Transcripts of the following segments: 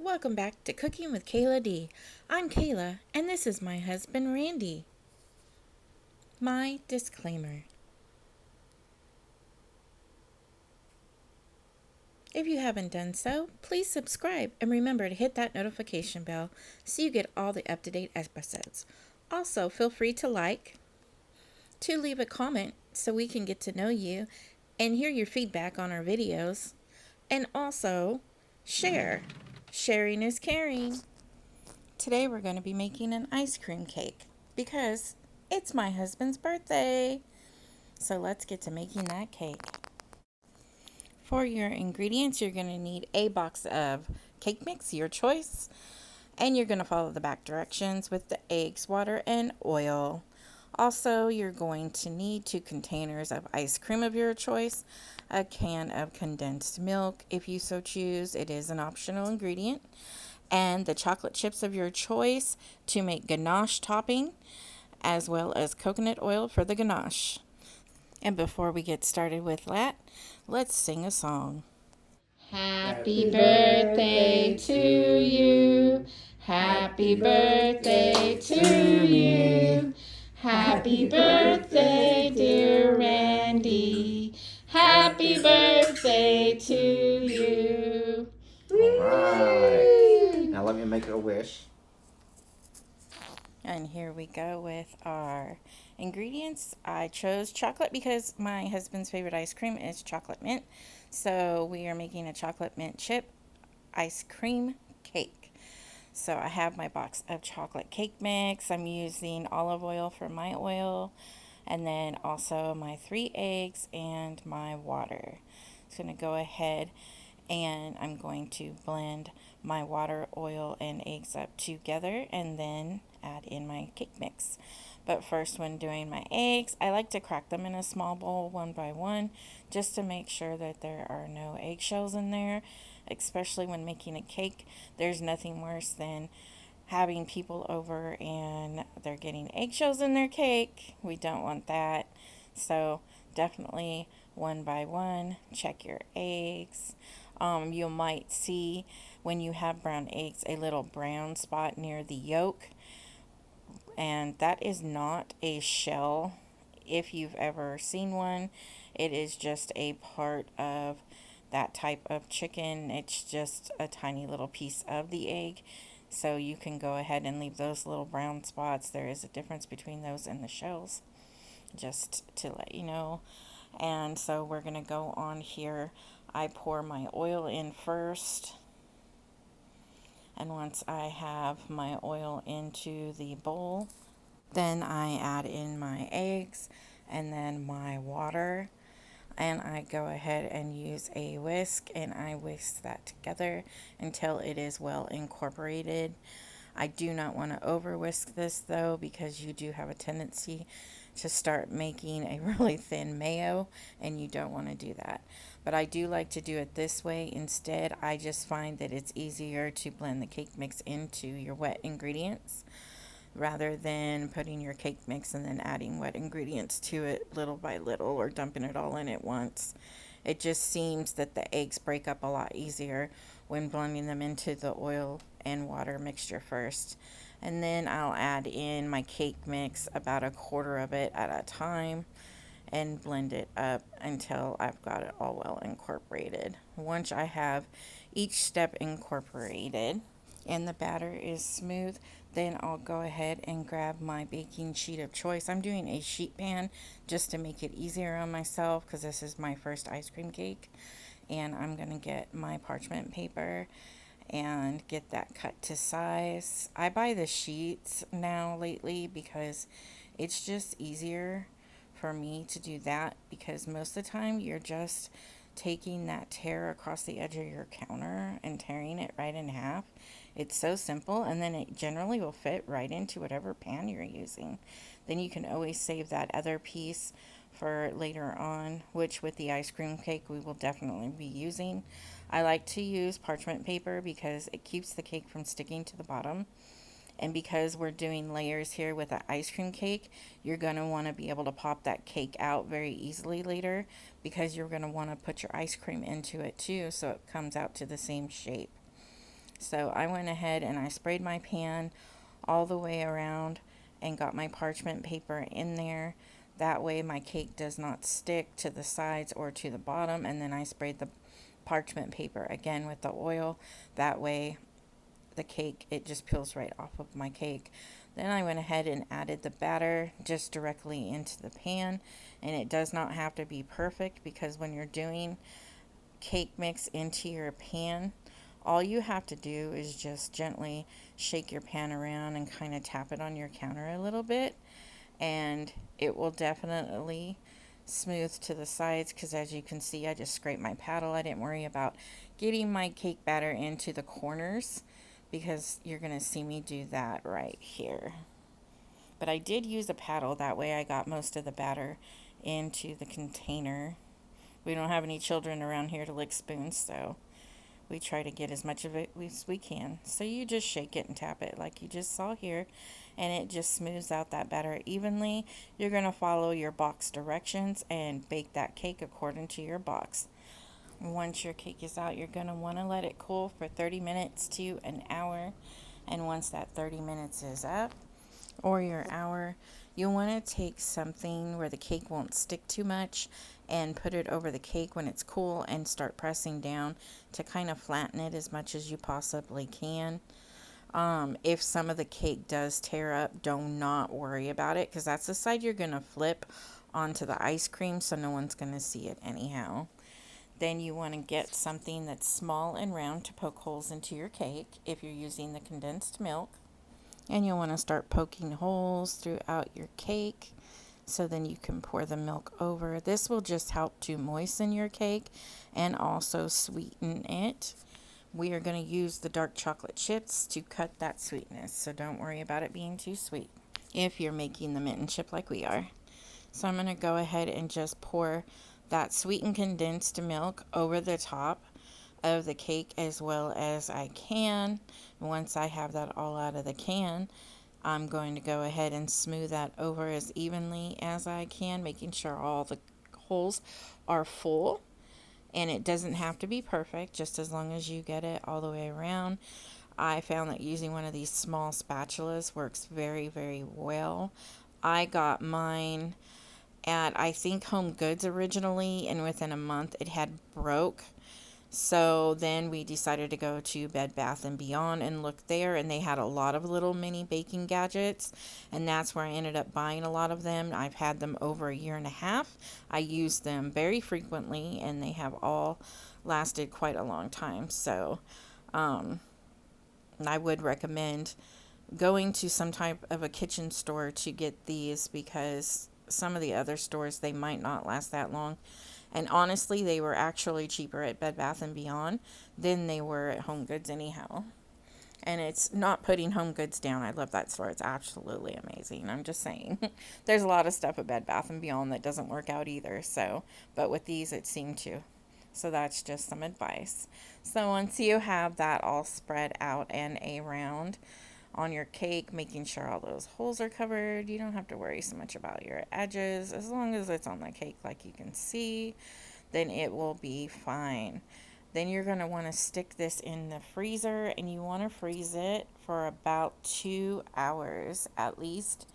Welcome back to Cooking with Kayla D. I'm Kayla, and this is my husband Randy. My disclaimer. If you haven't done so, please subscribe and remember to hit that notification bell so you get all the up-to-date episodes. Also, feel free to to leave a comment so we can get to know you and hear your feedback on our videos, and also share. Sharing is caring. Today we're going to be making an ice cream cake because it's my husband's birthday. So let's get to making that cake. For your ingredients, you're going to need a box of cake mix, your choice, and you're going to follow the back directions with the eggs, water, and oil. Also, you're going to need 2 containers of ice cream of your choice, a can of condensed milk if you so choose. It is an optional ingredient. And the chocolate chips of your choice to make ganache topping, as well as coconut oil for the ganache. And before we get started with that, let's sing a song. Happy birthday to you. Happy birthday to you. Happy birthday, dear Randy. Happy birthday to you. All right. Now let me make a wish. And here we go with our ingredients. I chose chocolate because my husband's favorite ice cream is chocolate mint. So we are making a chocolate mint chip ice cream cake. So I have my box of chocolate cake mix. I'm using olive oil for my oil, and then also my 3 eggs and my water. So I'm going to go ahead and I'm going to blend my water, oil, and eggs up together and then add in my cake mix. But first, when doing my eggs, I like to crack them in a small bowl one by one just to make sure that there are no eggshells in there, especially when making a cake. There's nothing worse than having people over and they're getting eggshells in their cake. We don't want that. So definitely one by one, check your eggs. You might see when you have brown eggs a little brown spot near the yolk, and that is not a shell. If you've ever seen one, it is just a part of that type of chicken. It's just a tiny little piece of the egg. So you can go ahead and leave those little brown spots. There is a difference between those and the shells, just to let you know. And so we're going to go on here. I pour my oil in first. And once I have my oil into the bowl, then I add in my eggs and then my water. And I go ahead and use a whisk and I whisk that together until it is well incorporated. I do not want to over whisk this though, because you do have a tendency to start making a really thin mayo and you don't want to do that. But I do like to do it this way instead. I just find that it's easier to blend the cake mix into your wet ingredients rather than putting your cake mix and then adding wet ingredients to it little by little or dumping it all in at once. It just seems that the eggs break up a lot easier when blending them into the oil and water mixture first. And then I'll add in my cake mix, about a quarter of it at a time, and blend it up until I've got it all well incorporated. Once I have each step incorporated and the batter is smooth, then I'll go ahead and grab my baking sheet of choice. I'm doing a sheet pan just to make it easier on myself because this is my first ice cream cake. And I'm going to get my parchment paper and get that cut to size. I buy the sheets now lately because it's just easier for me to do that, because most of the time you're just taking that tear across the edge of your counter and tearing it right in half. It's so simple, and then it generally will fit right into whatever pan you're using. Then you can always save that other piece for later on, which with the ice cream cake we will definitely be using. I like to use parchment paper because it keeps the cake from sticking to the bottom. And because we're doing layers here with an ice cream cake, you're going to want to be able to pop that cake out very easily later, because you're going to want to put your ice cream into it too so it comes out to the same shape. So I went ahead and I sprayed my pan all the way around and got my parchment paper in there. That way my cake does not stick to the sides or to the bottom. And then I sprayed the parchment paper again with the oil. That way the cake, it just peels right off of my cake. Then I went ahead and added the batter just directly into the pan. And it does not have to be perfect, because when you're doing cake mix into your pan, all you have to do is just gently shake your pan around and kind of tap it on your counter a little bit, and it will definitely smooth to the sides, because as you can see, I just scraped my paddle. I didn't worry about getting my cake batter into the corners, because you're going to see me do that right here. But I did use a paddle, that way I got most of the batter into the container. We don't have any children around here to lick spoons, so we try to get as much of it as we can. So you just shake it and tap it like you just saw here, and it just smooths out that batter evenly. You're going to follow your box directions and bake that cake according to your box. Once your cake is out, you're going to want to let it cool for 30 minutes to an hour. And once that 30 minutes is up, or your hour, you'll want to take something where the cake won't stick too much and put it over the cake when it's cool and start pressing down to kind of flatten it as much as you possibly can. If some of the cake does tear up, do not worry about it, because that's the side you're going to flip onto the ice cream, so no one's going to see it anyhow. Then you want to get something that's small and round to poke holes into your cake if you're using the condensed milk. And you'll want to start poking holes throughout your cake, so then you can pour the milk over. This will just help to moisten your cake and also sweeten it. We are going to use the dark chocolate chips to cut that sweetness, so don't worry about it being too sweet if you're making the mint and chip like we are. So I'm going to go ahead and just pour that sweetened condensed milk over the top of the cake as well as I can. Once I have that all out of the can, I'm going to go ahead and smooth that over as evenly as I can, making sure all the holes are full. And it doesn't have to be perfect, just as long as you get it all the way around. I found that using one of these small spatulas works very, very well. I got mine at, I think, Home Goods originally, and within a month it had broke. So then we decided to go to Bed Bath & Beyond and look there, and they had a lot of little mini baking gadgets, and that's where I ended up buying a lot of them. I've had them over a year and a half. I use them very frequently, and they have all lasted quite a long time. So I would recommend going to some type of a kitchen store to get these, because some of the other stores, they might not last that long. And honestly, they were actually cheaper at Bed Bath & Beyond than they were at Home Goods anyhow. And it's not putting Home Goods down. I love that store. It's absolutely amazing. I'm just saying. There's a lot of stuff at Bed Bath & Beyond that doesn't work out either. So, but with these, it seemed to. So that's just some advice. So once you have that all spread out and around on your cake, making sure all those holes are covered, you don't have to worry so much about your edges. As long as it's on the cake like you can see, then it will be fine. Then you're going to want to stick this in the freezer, and you want to freeze it for about 2 hours at least.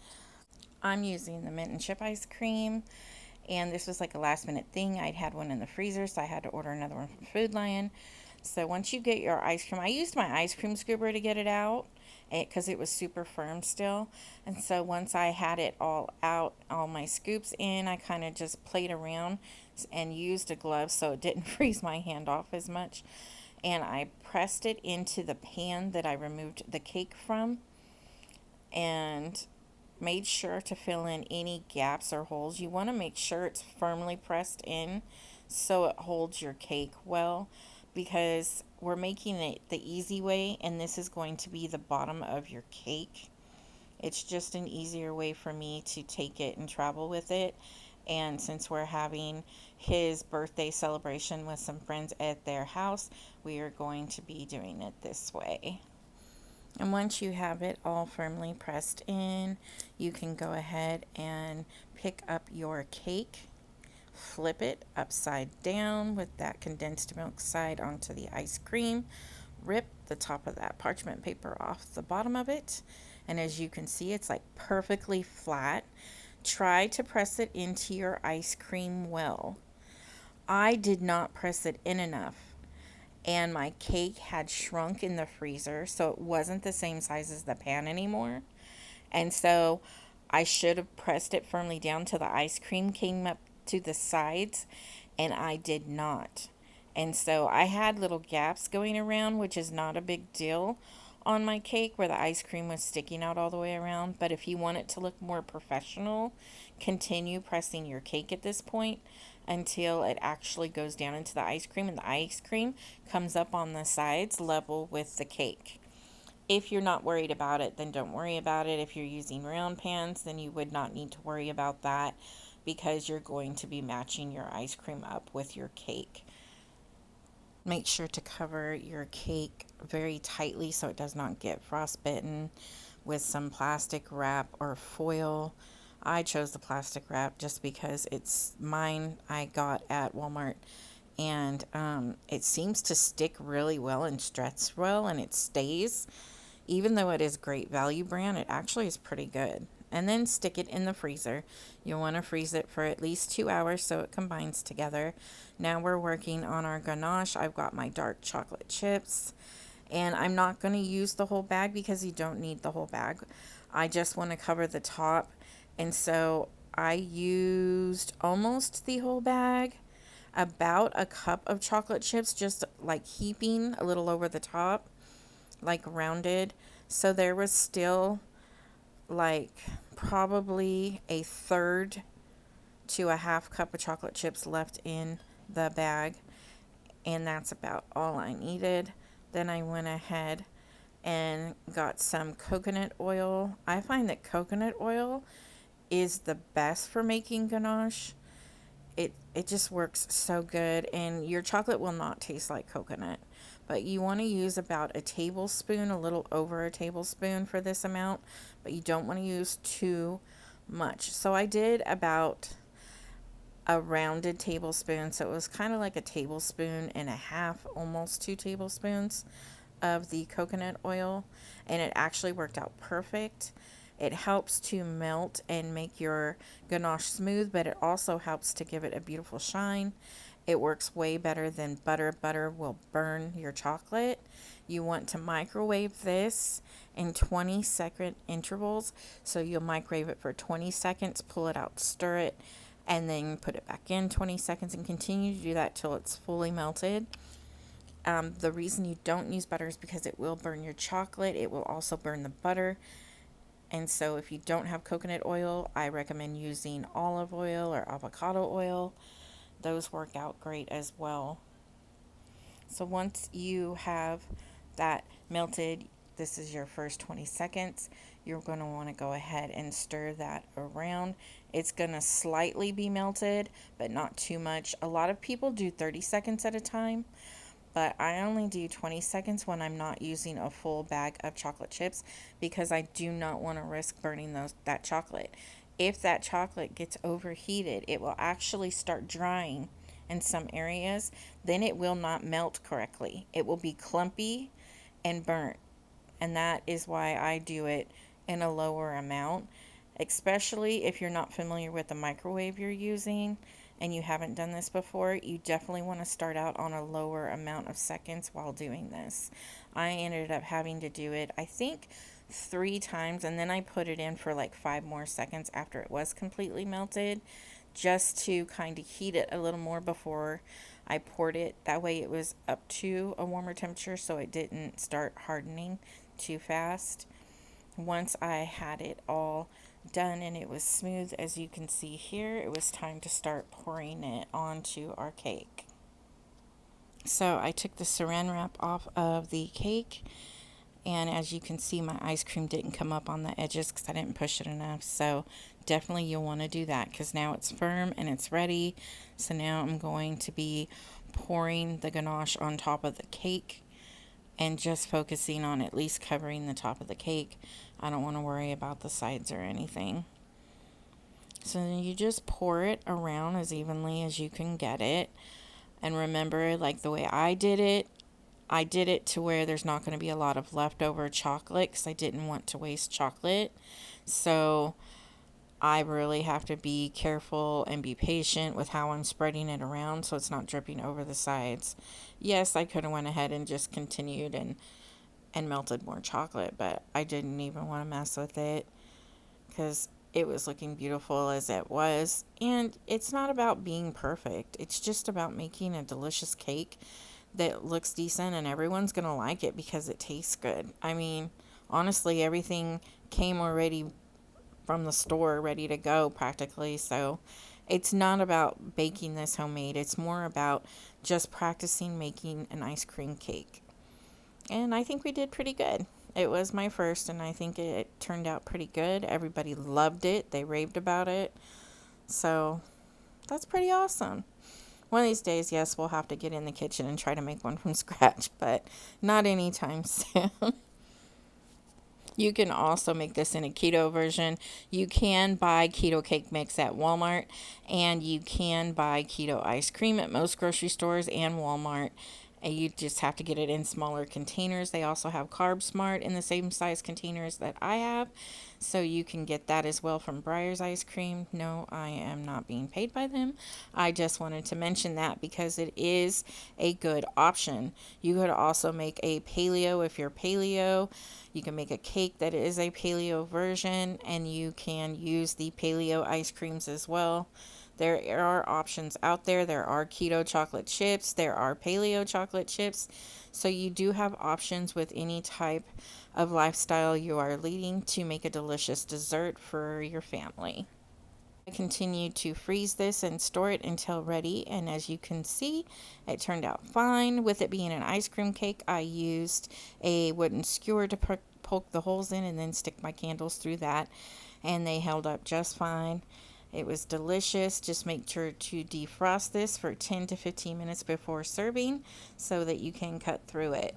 I'm using the mint and chip ice cream, and this was like a last minute thing. I'd had one in the freezer, so I had to order another one from Food Lion. So once you get your ice cream, I used my ice cream scooper to get it out, because it was super firm still. And so once I had it all out, all my scoops in, I kind of just played around and used a glove so it didn't freeze my hand off as much. And I pressed it into the pan that I removed the cake from, and made sure to fill in any gaps or holes. You want to make sure it's firmly pressed in so it holds your cake well, because we're making it the easy way, and this is going to be the bottom of your cake. It's just an easier way for me to take it and travel with it. And since we're having his birthday celebration with some friends at their house, we are going to be doing it this way. And once you have it all firmly pressed in, you can go ahead and pick up your cake, flip it upside down with that condensed milk side onto the ice cream, rip the top of that parchment paper off the bottom of it. And as you can see, it's like perfectly flat. Try to press it into your ice cream well. I did not press it in enough, and my cake had shrunk in the freezer, so it wasn't the same size as the pan anymore. And so I should have pressed it firmly down till the ice cream came up to the sides, and I did not. And so I had little gaps going around, which is not a big deal on my cake where the ice cream was sticking out all the way around. But if you want it to look more professional, continue pressing your cake at this point until it actually goes down into the ice cream and the ice cream comes up on the sides level with the cake. If you're not worried about it, then don't worry about it. If you're using round pans, then you would not need to worry about that because you're going to be matching your ice cream up with your cake. Make sure to cover your cake very tightly so it does not get frostbitten with some plastic wrap or foil. I chose the plastic wrap just because it's mine I got at Walmart, and it seems to stick really well and stretch well, and it stays. Even though it is great value brand, it actually is pretty good. And then stick it in the freezer. You'll want to freeze it for at least 2 hours so it combines together. Now we're working on our ganache. I've got my dark chocolate chips, and I'm not going to use the whole bag because you don't need the whole bag. I just want to cover the top, and so I used almost the whole bag, about a cup of chocolate chips, just like heaping a little over the top, like rounded. So there was still like probably a third to a half cup of chocolate chips left in the bag, and that's about all I needed. Then I went ahead and got some coconut oil. I find that coconut oil is the best for making ganache. It just works so good, and your chocolate will not taste like coconut. But you want to use about a tablespoon, a little over a tablespoon for this amount, but you don't want to use too much. So I did about a rounded tablespoon, so it was kind of like a tablespoon and a half, almost 2 tablespoons of the coconut oil, and it actually worked out perfect. It helps to melt and make your ganache smooth, but it also helps to give it a beautiful shine. It works way better than butter. Butter will burn your chocolate. You want to microwave this in 20-second intervals. So you'll microwave it for 20 seconds, pull it out, stir it, and then put it back in 20 seconds and continue to do that till it's fully melted. The reason you don't use butter is because it will burn your chocolate. It will also burn the butter. And so if you don't have coconut oil, I recommend using olive oil or avocado oil. Those work out great as well. So once you have that melted, this is your first 20 seconds. You're going to want to go ahead and stir that around. It's going to slightly be melted, but not too much. A lot of people do 30 seconds at a time, but I only do 20 seconds when I'm not using a full bag of chocolate chips because I do not want to risk burning that chocolate. If that chocolate gets overheated, it will actually start drying in some areas. Then it will not melt correctly. It will be clumpy and burnt. And that is why I do it in a lower amount, especially if you're not familiar with the microwave you're using and you haven't done this before. You definitely want to start out on a lower amount of seconds while doing this. I ended up having to do it, I think, 3 times, and then I put it in for like 5 more seconds after it was completely melted, just to kind of heat it a little more before I poured it. That way it was up to a warmer temperature so it didn't start hardening too fast. Once I had it all done and it was smooth, as you can see here, it was time to start pouring it onto our cake. So I took the saran wrap off of the cake, and as you can see, my ice cream didn't come up on the edges because I didn't push it enough. So definitely you'll want to do that because now it's firm and it's ready. So now I'm going to be pouring the ganache on top of the cake and just focusing on at least covering the top of the cake. I don't want to worry about the sides or anything. So then you just pour it around as evenly as you can get it. And remember, like the way I did it, I did it to where there's not going to be a lot of leftover chocolate because I didn't want to waste chocolate. So I really have to be careful and be patient with how I'm spreading it around so it's not dripping over the sides. Yes, I could have went ahead and just continued and melted more chocolate, but I didn't even want to mess with it because it was looking beautiful as it was. And it's not about being perfect. It's just about making a delicious cake that looks decent and everyone's going to like it because it tastes good. I mean, honestly, everything came already from the store ready to go practically. So it's not about baking this homemade. It's more about just practicing making an ice cream cake. And I think we did pretty good. It was my first, and I think it turned out pretty good. Everybody loved it. They raved about it. So that's pretty awesome. One of these days, yes, we'll have to get in the kitchen and try to make one from scratch, but not anytime soon. You can also make this in a keto version. You can buy keto cake mix at Walmart, and you can buy keto ice cream at most grocery stores and Walmart. And you just have to get it in smaller containers. They also have Carb Smart in the same size containers that I have. So you can get that as well from Breyer's Ice Cream. No, I am not being paid by them. I just wanted to mention that because it is a good option. You could also make a paleo if you're paleo. You can make a cake that is a paleo version, and you can use the paleo ice creams as well. There are options out there. There are keto chocolate chips. There are paleo chocolate chips. So you do have options with any type of lifestyle you are leading to make a delicious dessert for your family. I continued to freeze this and store it until ready, and as you can see, it turned out fine. With it being an ice cream cake, I used a wooden skewer to poke the holes in and then stick my candles through that, and they held up just fine. It was delicious. Just make sure to defrost this for 10 to 15 minutes before serving so that you can cut through it.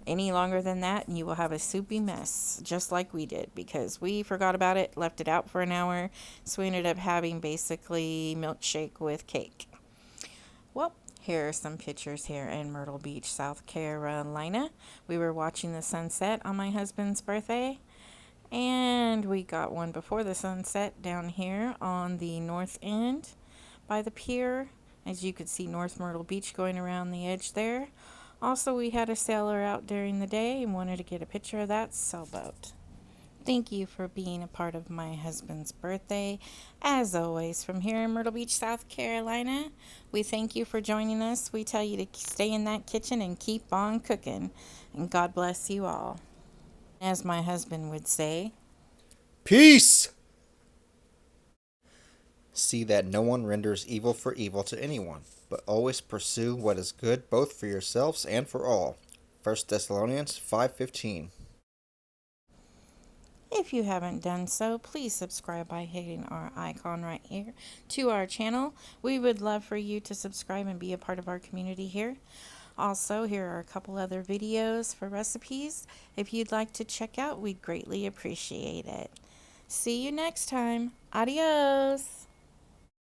Any longer than that, and you will have a soupy mess, just like we did, because we forgot about it, left it out for an hour, so we ended up having basically milkshake with cake. Well, here are some pictures here in Myrtle Beach, South Carolina. We were watching the sunset on my husband's birthday, and we got one before the sunset down here on the north end by the pier. As you could see, North Myrtle Beach going around the edge there. Also, we had a sailor out during the day and wanted to get a picture of that sailboat. Thank you for being a part of my husband's birthday. As always, from here in Myrtle Beach, South Carolina, we thank you for joining us. We tell you to stay in that kitchen and keep on cooking. And God bless you all. As my husband would say, Peace! See that no one renders evil for evil to anyone, but always pursue what is good both for yourselves and for all. 1 Thessalonians 5:15. if you haven't done so, please subscribe by hitting our icon right here to our channel. We would love for you to subscribe and be a part of our community here. Also, here are a couple other videos for recipes. If you'd like to check out, we'd greatly appreciate it. See you next time. Adios.